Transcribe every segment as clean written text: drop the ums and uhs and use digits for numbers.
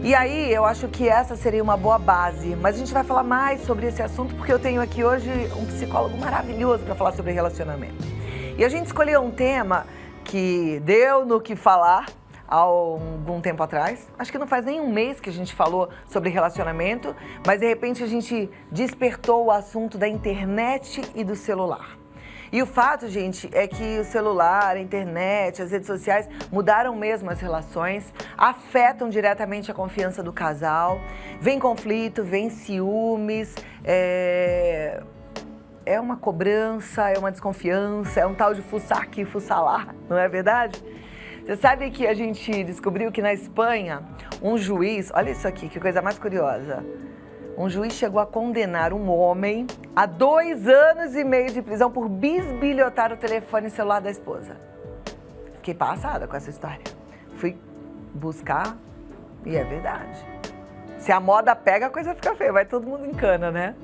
E aí, eu acho que essa seria uma boa base. Mas a gente vai falar mais sobre esse assunto porque eu tenho aqui hoje um psicólogo maravilhoso para falar sobre relacionamento. E a gente escolheu um tema que deu no que falar há algum tempo atrás. Acho que não faz nem um mês que a gente falou sobre relacionamento, mas de repente a gente despertou o assunto da internet e do celular. E o fato, gente, é que o celular, a internet, as redes sociais mudaram mesmo as relações, afetam diretamente a confiança do casal, vem conflito, vem ciúmes, é uma cobrança, é uma desconfiança, é um tal de fuçar aqui, fuçar lá, não é verdade? Você sabe que a gente descobriu que na Espanha, um juiz, olha isso aqui, que coisa mais curiosa. Um juiz chegou a condenar um homem a 2 anos e meio de prisão por bisbilhotar o telefone celular da esposa. Fiquei passada com essa história. Fui buscar e é verdade. Se a moda pega, a coisa fica feia, vai todo mundo em cana, né?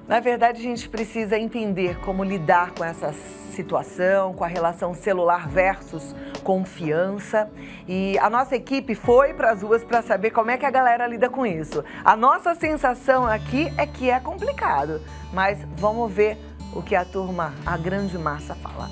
Na verdade, a gente precisa entender como lidar com essa situação, com a relação celular versus confiança. E a nossa equipe foi para as ruas para saber como é que a galera lida com isso. A nossa sensação aqui é que é complicado, mas vamos ver o que a turma, a grande massa, fala.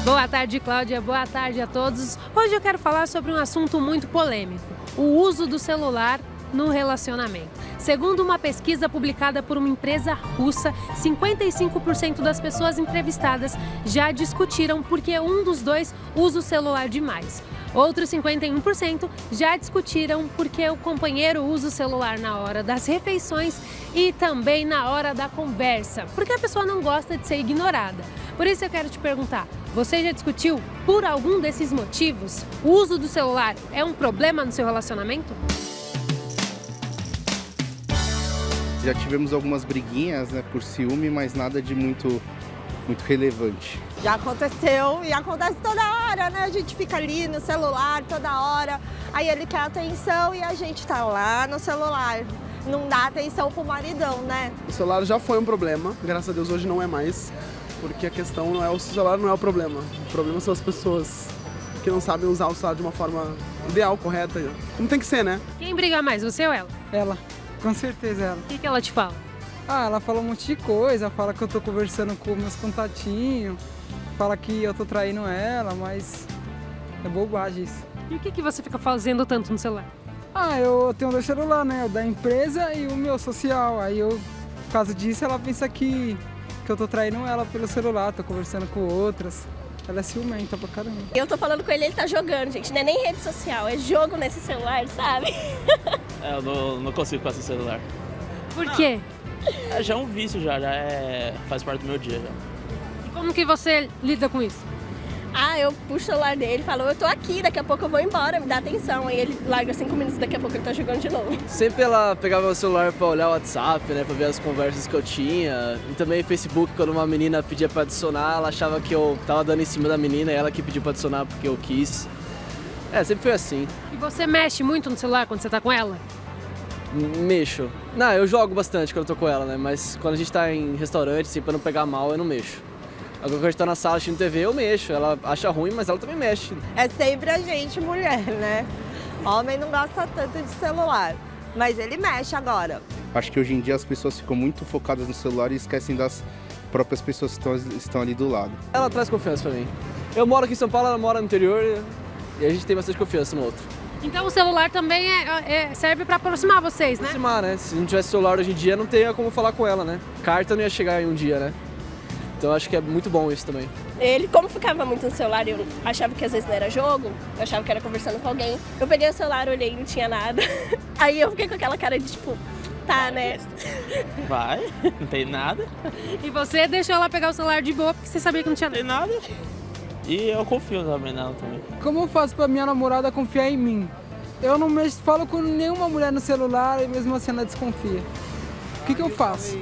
Boa tarde, Cláudia. Boa tarde a todos. Hoje eu quero falar sobre um assunto muito polêmico: o uso do celular no relacionamento. Segundo uma pesquisa publicada por uma empresa russa, 55% das pessoas entrevistadas já discutiram porque um dos dois usa o celular demais. Outros 51% já discutiram porque o companheiro usa o celular na hora das refeições e também na hora da conversa, porque a pessoa não gosta de ser ignorada. Por isso eu quero te perguntar, você já discutiu por algum desses motivos? O uso do celular é um problema no seu relacionamento? Já tivemos algumas briguinhas, né, por ciúme, mas nada de muito relevante. Já aconteceu e acontece toda hora, né? A gente fica ali no celular toda hora, aí ele quer atenção e a gente tá lá no celular. Não dá atenção pro maridão, né? O celular já foi um problema, graças a Deus hoje não é mais, porque a questão não é o celular, não é o problema. O problema são as pessoas que não sabem usar o celular de uma forma ideal, correta, como tem que ser, né? Quem briga mais, você ou ela? Ela, com certeza ela. O que ela te fala? Ah, ela fala um monte de coisa, fala que eu tô conversando com meus contatinhos, fala que eu tô traindo ela, mas é bobagem isso. E o que você fica fazendo tanto no celular? Ah, eu tenho 2 celulares, né? O da empresa e o meu social. Aí eu, por causa disso, ela pensa que eu tô traindo ela pelo celular, tô conversando com outras. Ela é ciumenta pra caramba. Eu tô falando com ele, ele tá jogando, gente. Não é nem rede social, é jogo nesse celular, sabe? Eu não consigo com esse celular. Por quê? Já é um vício, faz parte do meu dia. Já. E como que você lida com isso? Eu puxo o celular dele, falo, eu tô aqui, daqui a pouco eu vou embora, me dá atenção. Aí ele larga 5 minutos, daqui a pouco ele tá jogando de novo. Sempre ela pegava meu celular pra olhar o WhatsApp, né, pra ver as conversas que eu tinha. E também Facebook, quando uma menina pedia pra adicionar, ela achava que eu tava dando em cima da menina e ela que pediu pra adicionar porque eu quis. Sempre foi assim. E você mexe muito no celular quando você tá com ela? Mexo. Não, eu jogo bastante quando eu tô com ela, né, mas quando a gente tá em restaurante, assim, pra não pegar mal, eu não mexo. Agora quando a gente tá na sala assistindo TV, eu mexo. Ela acha ruim, mas ela também mexe. É sempre a gente, mulher, né? Homem não gosta tanto de celular, mas ele mexe agora. Acho que hoje em dia as pessoas ficam muito focadas no celular e esquecem das próprias pessoas que estão ali do lado. Ela traz confiança pra mim. Eu moro aqui em São Paulo, ela mora no interior e a gente tem bastante confiança no outro. Então o celular também serve pra aproximar vocês, né? Aproximar, né? Se não tivesse celular hoje em dia, não teria como falar com ela, né? Carta não ia chegar em um dia, né? Então acho que é muito bom isso também. Ele, como ficava muito no celular e eu achava que às vezes não era jogo, eu achava que era conversando com alguém. Eu peguei o celular, olhei e não tinha nada. Aí eu fiquei com aquela cara de tipo, tá, né? Vai, não tem nada. E você deixou ela pegar o celular de boa porque você sabia que não tinha Não nada? tem nada. E eu confio também nela também. Como eu faço pra minha namorada confiar em mim? Eu não falo com nenhuma mulher no celular e mesmo assim ela desconfia. O que eu faço?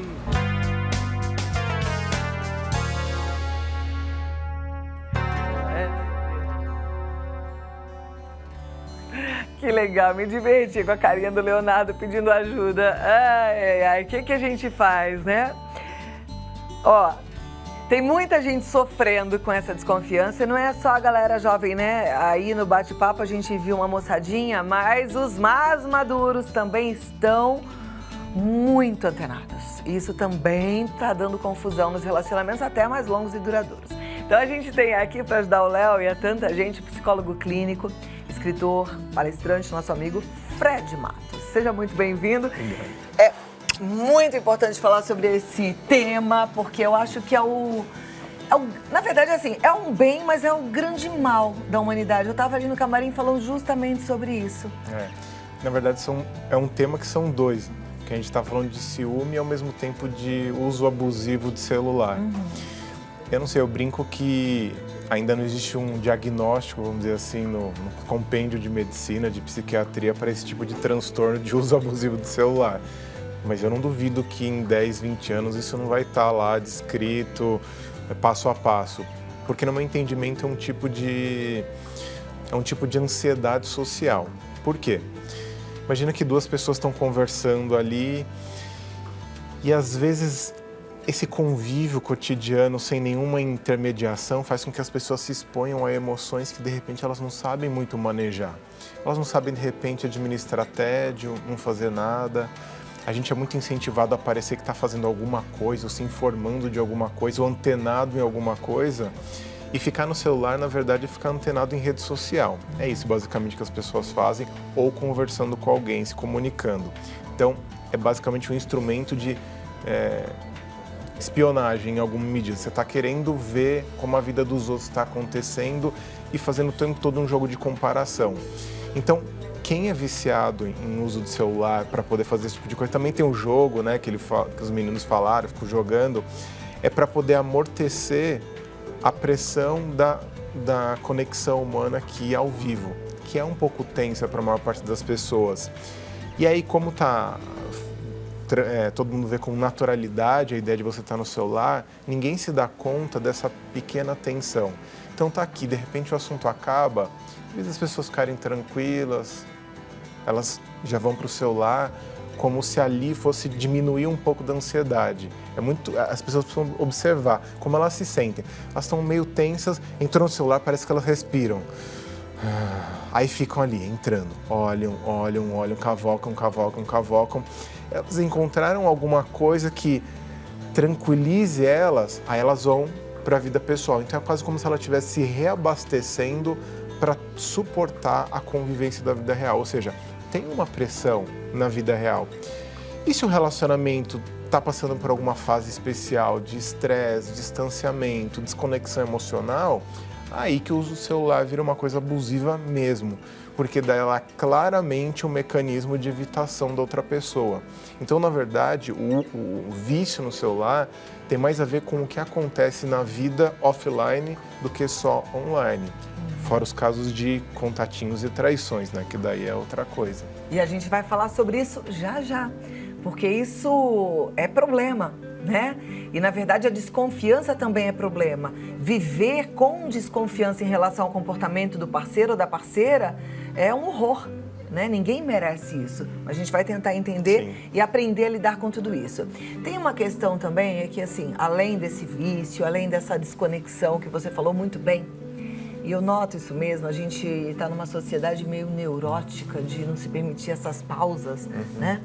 Que que legal, me diverti com a carinha do Leonardo pedindo ajuda. Ai, ai, ai, o que a gente faz, né? Ó, tem muita gente sofrendo com essa desconfiança e não é só a galera jovem, né? Aí no bate-papo a gente viu uma moçadinha, mas os mais maduros também estão muito antenados. Isso também tá dando confusão nos relacionamentos até mais longos e duradouros. Então a gente tem aqui para ajudar o Léo e a tanta gente, psicólogo clínico, escritor, palestrante, nosso amigo Fred Matos. Seja muito bem-vindo. É muito importante falar sobre esse tema, porque eu acho que na verdade, assim, é um bem, mas é o grande mal da humanidade. Eu estava ali no camarim falando justamente sobre isso. Na verdade, é um tema que são dois. Que a gente está falando de ciúme e ao mesmo tempo de uso abusivo de celular. Eu não sei, eu brinco que ainda não existe um diagnóstico, vamos dizer assim, no compêndio de medicina, de psiquiatria para esse tipo de transtorno de uso abusivo de celular. Mas eu não duvido que em 10, 20 anos isso não vai estar lá descrito passo a passo. Porque no meu entendimento é um tipo de ansiedade social. Por quê? Imagina que duas pessoas estão conversando ali e às vezes esse convívio cotidiano sem nenhuma intermediação faz com que as pessoas se exponham a emoções que de repente elas não sabem muito manejar. Elas não sabem de repente administrar tédio, não fazer nada. A gente é muito incentivado a parecer que está fazendo alguma coisa, ou se informando de alguma coisa, ou antenado em alguma coisa. E ficar no celular, na verdade, é ficar antenado em rede social. É isso, basicamente, que as pessoas fazem, ou conversando com alguém, se comunicando. Então, é basicamente um instrumento de espionagem em alguma medida. Você está querendo ver como a vida dos outros está acontecendo e fazendo o tempo todo um jogo de comparação. Então, quem é viciado em uso de celular para poder fazer esse tipo de coisa, também tem um jogo, né, que os meninos falaram, ficam jogando, é para poder amortecer a pressão da conexão humana aqui ao vivo, que é um pouco tensa para a maior parte das pessoas. E aí, como todo mundo vê com naturalidade a ideia de você estar no celular, ninguém se dá conta dessa pequena tensão. Então tá aqui, de repente o assunto acaba, às vezes as pessoas ficarem tranquilas, elas já vão para o celular como se ali fosse diminuir um pouco da ansiedade. As pessoas precisam observar como elas se sentem. Elas estão meio tensas, entrou no celular, parece que elas respiram. Aí ficam ali, entrando, olham, cavocam. Elas encontraram alguma coisa que tranquilize elas, aí elas vão para a vida pessoal. Então é quase como se ela estivesse se reabastecendo para suportar a convivência da vida real. Ou seja, tem uma pressão na vida real. E se o relacionamento está passando por alguma fase especial de estresse, distanciamento, desconexão emocional, aí que o uso do celular vira uma coisa abusiva mesmo, porque daí ela é claramente um mecanismo de evitação da outra pessoa. Então, na verdade, o vício no celular tem mais a ver com o que acontece na vida offline do que só online. Fora os casos de contatinhos e traições, né? Que daí é outra coisa. E a gente vai falar sobre isso já, porque isso é problema, né? E, na verdade, a desconfiança também é problema. Viver com desconfiança em relação ao comportamento do parceiro ou da parceira é um horror, né? Ninguém merece isso. A gente vai tentar entender e aprender a lidar com tudo isso. Tem uma questão também, é que, assim, além desse vício, além dessa desconexão que você falou muito bem, e eu noto isso mesmo, a gente está numa sociedade meio neurótica de não se permitir essas pausas, né?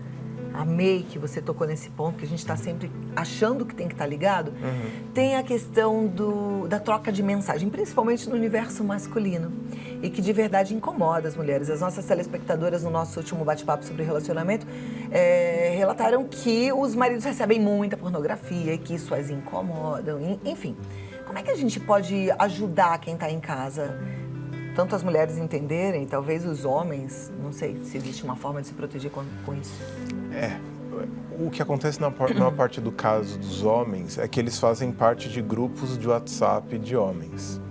Amei que você tocou nesse ponto, que a gente está sempre achando que tem que estar ligado. Tem a questão da troca de mensagem, principalmente no universo masculino, e que de verdade incomoda as mulheres. As nossas telespectadoras, no nosso último bate-papo sobre relacionamento, relataram que os maridos recebem muita pornografia e que isso as incomoda, enfim. Como é que a gente pode ajudar quem está em casa? Tanto as mulheres entenderem, talvez os homens, não sei se existe uma forma de se proteger com isso. O que acontece na maior parte do caso dos homens é que eles fazem parte de grupos de WhatsApp de homens.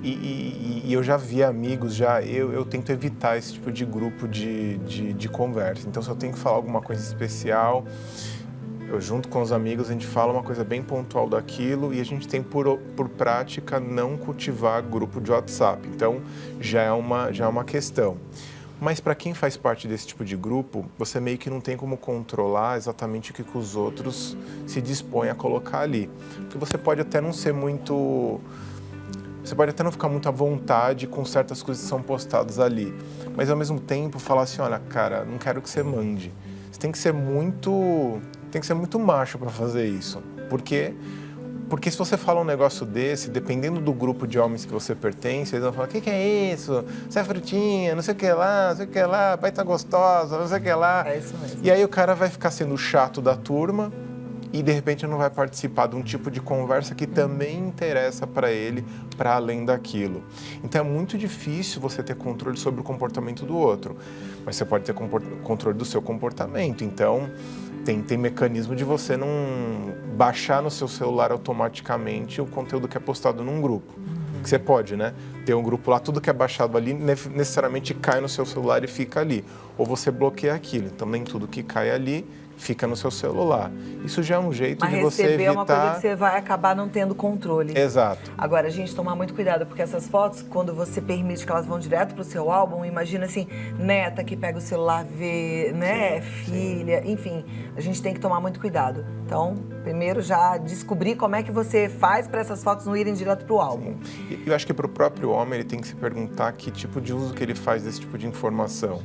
E eu já vi amigos, eu tento evitar esse tipo de grupo de conversa. Então, se eu tenho que falar alguma coisa especial, eu junto com os amigos, a gente fala uma coisa bem pontual daquilo e a gente tem por prática não cultivar grupo de WhatsApp. Então, já é uma questão. Mas para quem faz parte desse tipo de grupo, você meio que não tem como controlar exatamente o que os outros se dispõem a colocar ali. Porque você pode até não ser muito... Você pode até não ficar muito à vontade com certas coisas que são postadas ali. Mas ao mesmo tempo falar assim, olha, cara, não quero que você mande. Você tem que ser muito macho para fazer isso. Porque se você fala um negócio desse, dependendo do grupo de homens que você pertence, eles vão falar, o que é isso? Você é frutinha, não sei o que lá, pai tá gostosa, não sei o que lá. É isso mesmo. E aí o cara vai ficar sendo chato da turma e de repente não vai participar de um tipo de conversa que também interessa para ele, para além daquilo. Então é muito difícil você ter controle sobre o comportamento do outro, mas você pode ter controle do seu comportamento. Então tem mecanismo de você não baixar no seu celular automaticamente o conteúdo que é postado num grupo. Que você pode, né? Ter um grupo lá, tudo que é baixado ali necessariamente cai no seu celular e fica ali. Ou você bloqueia aquilo. Então nem tudo que cai ali fica no seu celular. Isso já é um jeito de você evitar... Mas receber é uma coisa que você vai acabar não tendo controle. Exato. Agora, a gente tomar muito cuidado, porque essas fotos, quando você permite que elas vão direto pro seu álbum, imagina assim, neta que pega o celular, vê, né, filha, enfim, a gente tem que tomar muito cuidado. Então, primeiro já descobrir como é que você faz para essas fotos não irem direto pro álbum. E eu acho que para o próprio homem, ele tem que se perguntar que tipo de uso que ele faz desse tipo de informação.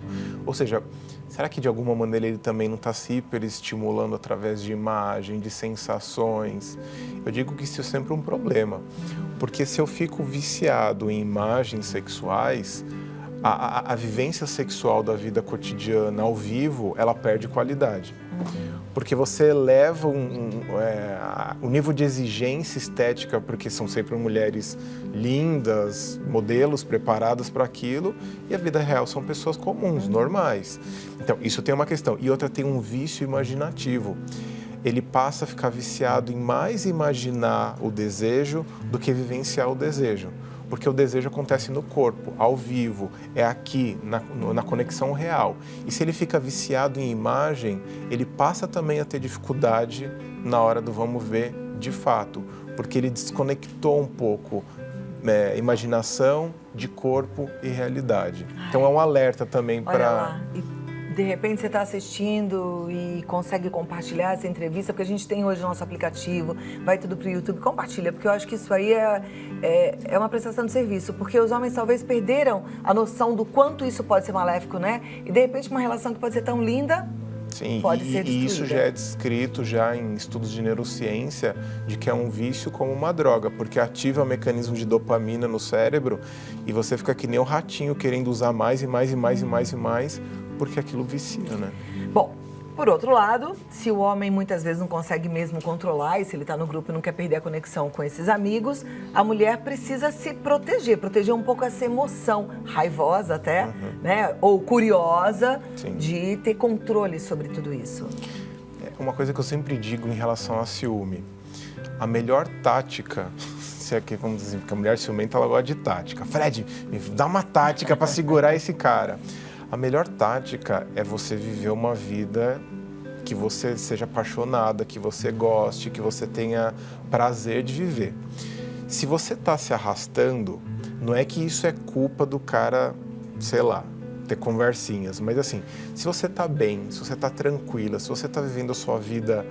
Ou seja, será que de alguma maneira ele também não está se hiperestimulando através de imagem, de sensações? Eu digo que isso é sempre um problema, porque se eu fico viciado em imagens sexuais, a vivência sexual da vida cotidiana ao vivo, ela perde qualidade. Porque você eleva o nível de exigência estética, porque são sempre mulheres lindas, modelos preparadas para aquilo, e a vida real são pessoas comuns, normais. Então, isso tem uma questão. E outra, tem um vício imaginativo. Ele passa a ficar viciado em mais imaginar o desejo do que vivenciar o desejo. Porque o desejo acontece no corpo, ao vivo, é aqui, na conexão real. E se ele fica viciado em imagem, ele passa também a ter dificuldade na hora do vamos ver de fato, porque ele desconectou um pouco imaginação de corpo e realidade. Então é um alerta também para... De repente você está assistindo e consegue compartilhar essa entrevista, porque a gente tem hoje o nosso aplicativo, vai tudo para o YouTube, compartilha, porque eu acho que isso aí é uma prestação de serviço, porque os homens talvez perderam a noção do quanto isso pode ser maléfico, né? E de repente uma relação que pode ser tão linda, sim, pode ser destruída. E isso já é descrito já em estudos de neurociência, de que é um vício como uma droga, porque ativa o mecanismo de dopamina no cérebro e você fica que nem um ratinho querendo usar mais e mais e mais e mais e mais, porque aquilo vicia, né? Bom, por outro lado, se o homem muitas vezes não consegue mesmo controlar, e se ele está no grupo e não quer perder a conexão com esses amigos, a mulher precisa se proteger um pouco essa emoção raivosa até, né? Ou curiosa, sim, de ter controle sobre tudo isso. Uma coisa que eu sempre digo em relação a ciúme, a melhor tática, se é que vamos dizer, porque a mulher ciumenta ela gosta de tática. Fred, me dá uma tática para segurar esse cara. A melhor tática é você viver uma vida que você seja apaixonada, que você goste, que você tenha prazer de viver. Se você está se arrastando, não é que isso é culpa do cara, sei lá, ter conversinhas, mas assim, se você está bem, se você está tranquila, se você está vivendo a sua vida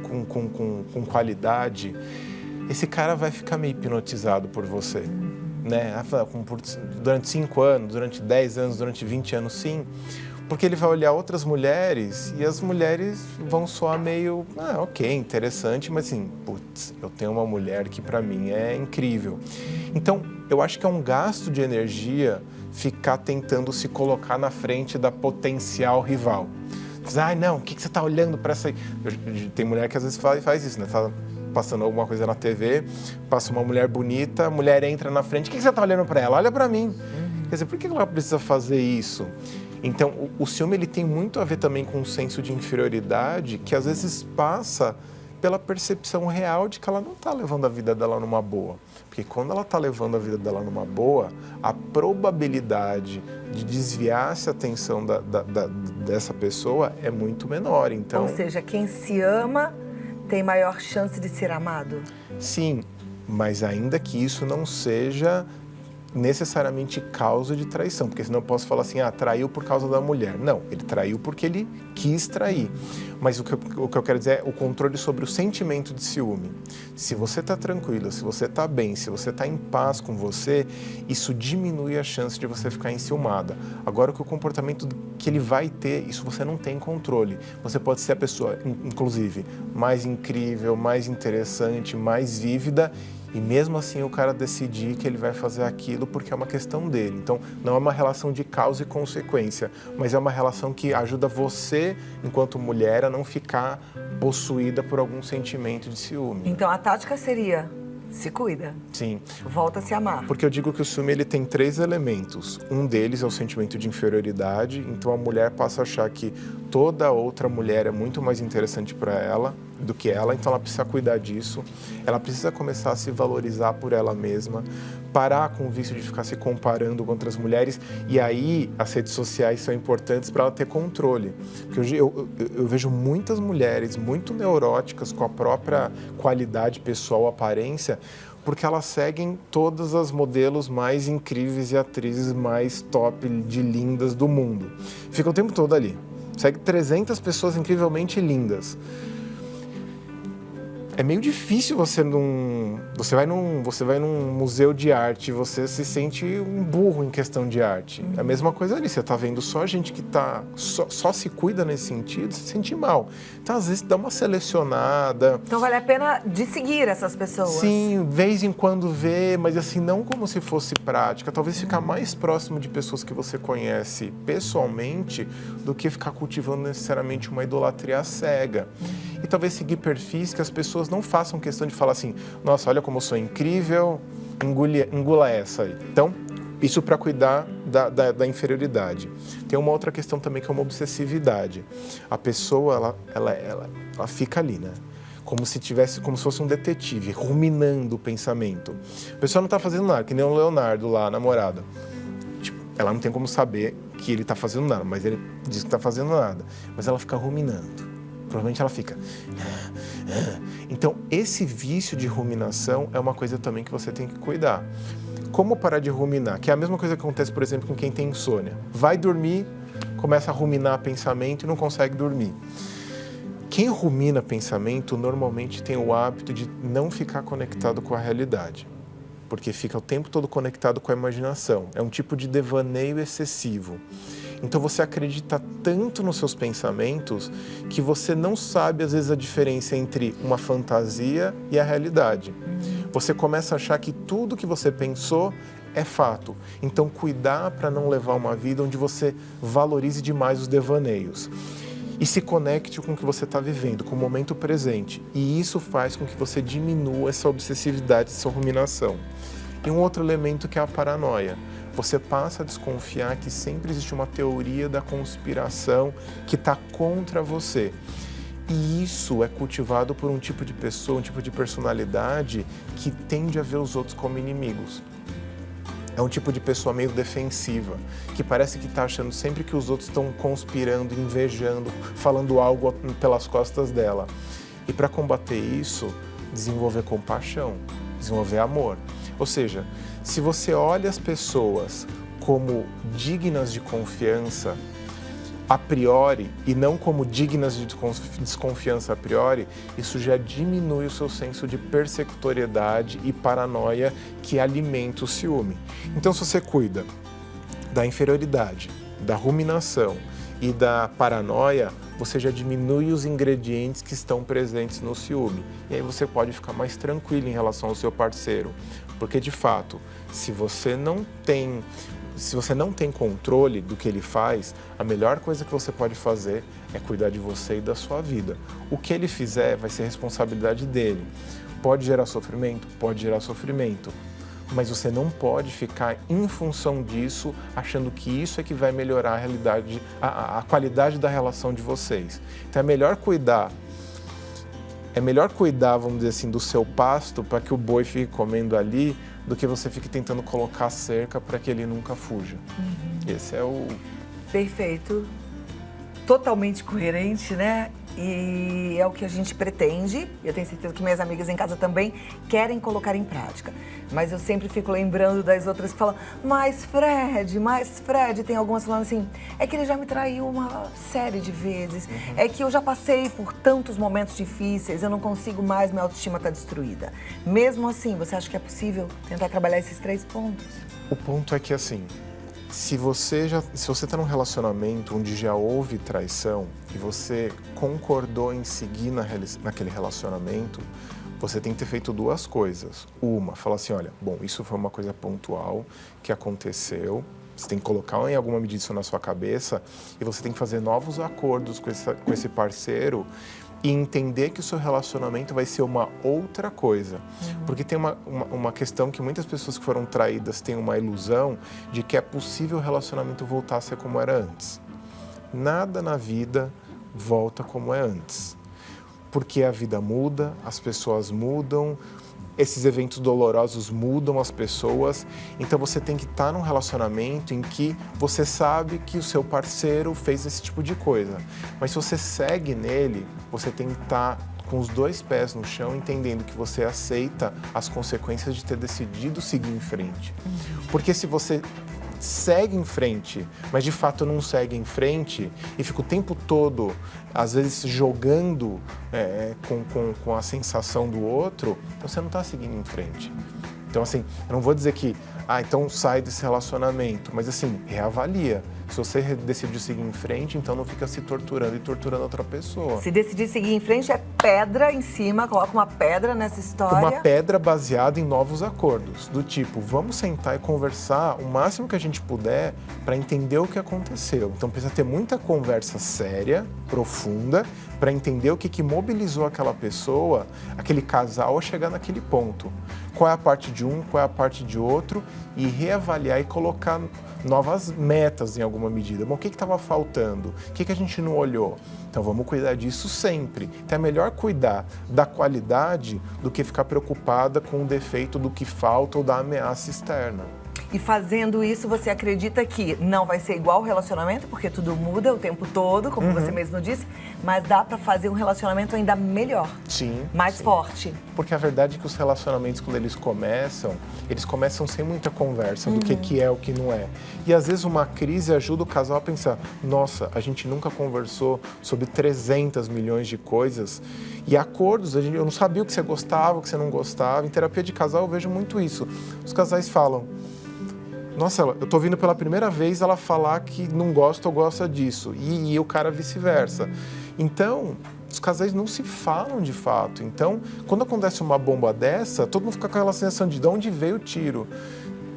com qualidade, esse cara vai ficar meio hipnotizado por você. Né? Durante 5 anos, durante 10 anos, durante 20 anos, sim. Porque ele vai olhar outras mulheres e as mulheres vão soar meio, ok, interessante, mas assim, putz, eu tenho uma mulher que para mim é incrível. Então, eu acho que é um gasto de energia ficar tentando se colocar na frente da potencial rival. Não, o que você está olhando para essa... Tem mulher que às vezes faz isso, né? Tá passando alguma coisa na TV, passa uma mulher bonita, a mulher entra na frente, o que você está olhando para ela? Olha para mim. Quer dizer, por que ela precisa fazer isso? Então, o ciúme ele tem muito a ver também com um senso de inferioridade que às vezes passa pela percepção real de que ela não está levando a vida dela numa boa. Porque quando ela está levando a vida dela numa boa, a probabilidade de desviar-se a atenção dessa pessoa é muito menor. Então, ou seja, quem se ama tem maior chance de ser amado? Sim, mas ainda que isso não seja necessariamente causa de traição, porque senão eu posso falar assim, traiu por causa da mulher. Não, ele traiu porque ele quis trair. Mas o que eu quero dizer é o controle sobre o sentimento de ciúme. Se você está tranquilo, se você está bem, se você está em paz com você, isso diminui a chance de você ficar enciumada. Agora, o comportamento que ele vai ter, isso você não tem controle. Você pode ser a pessoa, inclusive, mais incrível, mais interessante, mais vívida, e mesmo assim o cara decidir que ele vai fazer aquilo porque é uma questão dele. Então, não é uma relação de causa e consequência, mas é uma relação que ajuda você, enquanto mulher, a não ficar possuída por algum sentimento de ciúme. Então, a tática seria: se cuida. Sim. Volta a se amar. Porque eu digo que o ciúme ele tem 3 elementos. Um deles é o sentimento de inferioridade. Então a mulher passa a achar que toda outra mulher é muito mais interessante para ela do que ela. Então ela precisa cuidar disso. Ela precisa começar a se valorizar por ela mesma. Parar com o vício de ficar se comparando com outras mulheres. E aí as redes sociais são importantes para ela ter controle. Porque hoje eu vejo muitas mulheres muito neuróticas com a própria qualidade pessoal, aparência, porque elas seguem todas as modelos mais incríveis e atrizes mais top de lindas do mundo. Fica o tempo todo ali. Segue 300 pessoas incrivelmente lindas. É meio difícil você vai num museu de arte, você se sente um burro em questão de arte. É a mesma coisa ali, você tá vendo só gente que só se cuida nesse sentido, se sente mal. Então, às vezes, dá uma selecionada. Então, vale a pena de seguir essas pessoas. Sim, vez em quando vê, mas assim, não como se fosse prática. Talvez ficar mais próximo de pessoas que você conhece pessoalmente do que ficar cultivando necessariamente uma idolatria cega. E talvez seguir perfis que as pessoas não façam questão de falar assim, nossa, olha como eu sou incrível, engula essa aí. Então, isso para cuidar da inferioridade. Tem uma outra questão também que é uma obsessividade. A pessoa, ela fica ali, né? Como se fosse um detetive, ruminando o pensamento. A pessoa não está fazendo nada, que nem o Leonardo lá, a namorada. Tipo, ela não tem como saber que ele está fazendo nada, mas ele diz que está fazendo nada. Mas ela fica ruminando. Provavelmente ela fica... Então, esse vício de ruminação é uma coisa também que você tem que cuidar. Como parar de ruminar? Que é a mesma coisa que acontece, por exemplo, com quem tem insônia. Vai dormir, começa a ruminar pensamento e não consegue dormir. Quem rumina pensamento normalmente tem o hábito de não ficar conectado com a realidade, porque fica o tempo todo conectado com a imaginação. É um tipo de devaneio excessivo. Então você acredita tanto nos seus pensamentos que você não sabe, às vezes, a diferença entre uma fantasia e a realidade. Você começa a achar que tudo que você pensou é fato. Então, cuidar para não levar uma vida onde você valorize demais os devaneios. E se conecte com o que você está vivendo, com o momento presente. E isso faz com que você diminua essa obsessividade, essa ruminação. E um outro elemento que é a paranoia. Você passa a desconfiar que sempre existe uma teoria da conspiração que está contra você. E isso é cultivado por um tipo de pessoa, um tipo de personalidade que tende a ver os outros como inimigos. É um tipo de pessoa meio defensiva, que parece que está achando sempre que os outros estão conspirando, invejando, falando algo pelas costas dela. E para combater isso, desenvolver compaixão, desenvolver amor. Ou seja, se você olha as pessoas como dignas de confiança a priori e não como dignas de desconfiança a priori, isso já diminui o seu senso de persecutoriedade e paranoia que alimenta o ciúme. Então, se você cuida da inferioridade, da ruminação e da paranoia, você já diminui os ingredientes que estão presentes no ciúme. E aí você pode ficar mais tranquilo em relação ao seu parceiro. Porque, de fato, se você não tem controle do que ele faz, a melhor coisa que você pode fazer é cuidar de você e da sua vida. O que ele fizer vai ser responsabilidade dele. Pode gerar sofrimento? Pode gerar sofrimento. Mas você não pode ficar em função disso, achando que isso é que vai melhorar a realidade, a qualidade da relação de vocês. Então é melhor cuidar, vamos dizer assim, do seu pasto para que o boi fique comendo ali, do que você fique tentando colocar cerca para que ele nunca fuja. Esse é o... Perfeito. totalmente coerente, né? E é o que a gente pretende. Eu tenho certeza que minhas amigas em casa também querem colocar em prática. Mas eu sempre fico lembrando das outras que falam, mas Fred, tem algumas falando assim, é que ele já me traiu uma série de vezes, é que eu já passei por tantos momentos difíceis, eu não consigo mais, minha autoestima está destruída. Mesmo assim, você acha que é possível tentar trabalhar esses 3 pontos? O ponto é que, assim, se você está num relacionamento onde já houve traição e você concordou em seguir naquele relacionamento, você tem que ter feito 2 coisas. Uma, falar assim, olha, bom, isso foi uma coisa pontual que aconteceu, você tem que colocar em alguma medida isso na sua cabeça e você tem que fazer novos acordos com esse parceiro e entender que o seu relacionamento vai ser uma outra coisa. Porque tem uma questão que muitas pessoas que foram traídas têm uma ilusão de que é possível o relacionamento voltar a ser como era antes. Nada na vida volta como é antes. Porque a vida muda, as pessoas mudam, esses eventos dolorosos mudam as pessoas. Então você tem que estar num relacionamento em que você sabe que o seu parceiro fez esse tipo de coisa. Mas se você segue nele, você tem que estar com os 2 pés no chão, entendendo que você aceita as consequências de ter decidido seguir em frente. Porque se você segue em frente, mas de fato não segue em frente e fica o tempo todo, às vezes, jogando com a sensação do outro, então você não está seguindo em frente. Então, assim, eu não vou dizer que, então sai desse relacionamento, mas assim, reavalia. Se você decidir seguir em frente, então não fica se torturando e torturando outra pessoa. Se decidir seguir em frente, é pedra em cima, coloca uma pedra nessa história. Uma pedra baseada em novos acordos, do tipo, vamos sentar e conversar o máximo que a gente puder para entender o que aconteceu. Então precisa ter muita conversa séria, profunda, para entender o que mobilizou aquela pessoa, aquele casal a chegar naquele ponto. Qual é a parte de um, qual é a parte de outro e reavaliar e colocar novas metas em alguma medida. Bom, o que estava faltando? O que a gente não olhou? Então vamos cuidar disso sempre. Então é melhor cuidar da qualidade do que ficar preocupada com o defeito do que falta ou da ameaça externa. E fazendo isso, você acredita que não vai ser igual o relacionamento, porque tudo muda o tempo todo, como você mesmo disse, mas dá pra fazer um relacionamento ainda melhor. Sim. Mais forte. Porque a verdade é que os relacionamentos, quando eles começam sem muita conversa do que é o que não é. E às vezes uma crise ajuda o casal a pensar, nossa, a gente nunca conversou sobre 300 milhões de coisas e acordos, eu não sabia o que você gostava, o que você não gostava. Em terapia de casal eu vejo muito isso. Os casais falam, nossa, eu tô ouvindo pela primeira vez ela falar que não gosta ou gosta disso. E o cara vice-versa. Então, os casais não se falam de fato. Então, quando acontece uma bomba dessa, todo mundo fica com aquela sensação de onde veio o tiro.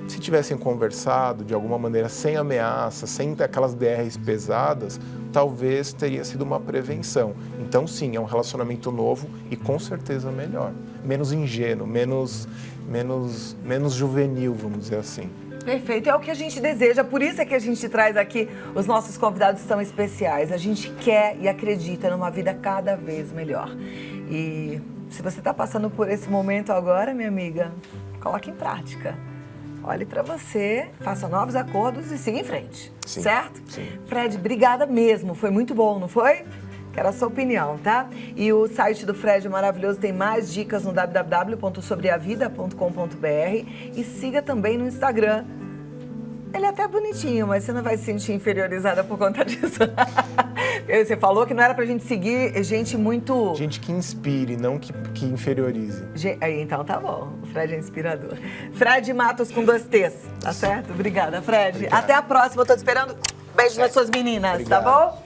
Se tivessem conversado de alguma maneira, sem ameaça, sem aquelas DRs pesadas, talvez teria sido uma prevenção. Então, sim, é um relacionamento novo e com certeza melhor. Menos ingênuo, menos juvenil, vamos dizer assim. Perfeito, é o que a gente deseja, por isso é que a gente traz aqui os nossos convidados tão especiais. A gente quer e acredita numa vida cada vez melhor. E se você está passando por esse momento agora, minha amiga, coloque em prática. Olhe para você, faça novos acordos e siga em frente, Sim, certo? sim. Fred, obrigada mesmo, foi muito bom, não foi? Quero a sua opinião, tá? E o site do Fred é maravilhoso, tem mais dicas no www.sobreavida.com.br e siga também no Instagram. Ele é até bonitinho, mas você não vai se sentir inferiorizada por conta disso. Você falou que não era pra gente seguir gente muito... Gente que inspire, não que inferiorize. Então tá bom, o Fred é inspirador. Fred Matos com 2 T's, tá certo? Obrigada, Fred. Obrigado. Até a próxima, eu tô te esperando. Beijo nas suas meninas, Obrigado. Tá bom?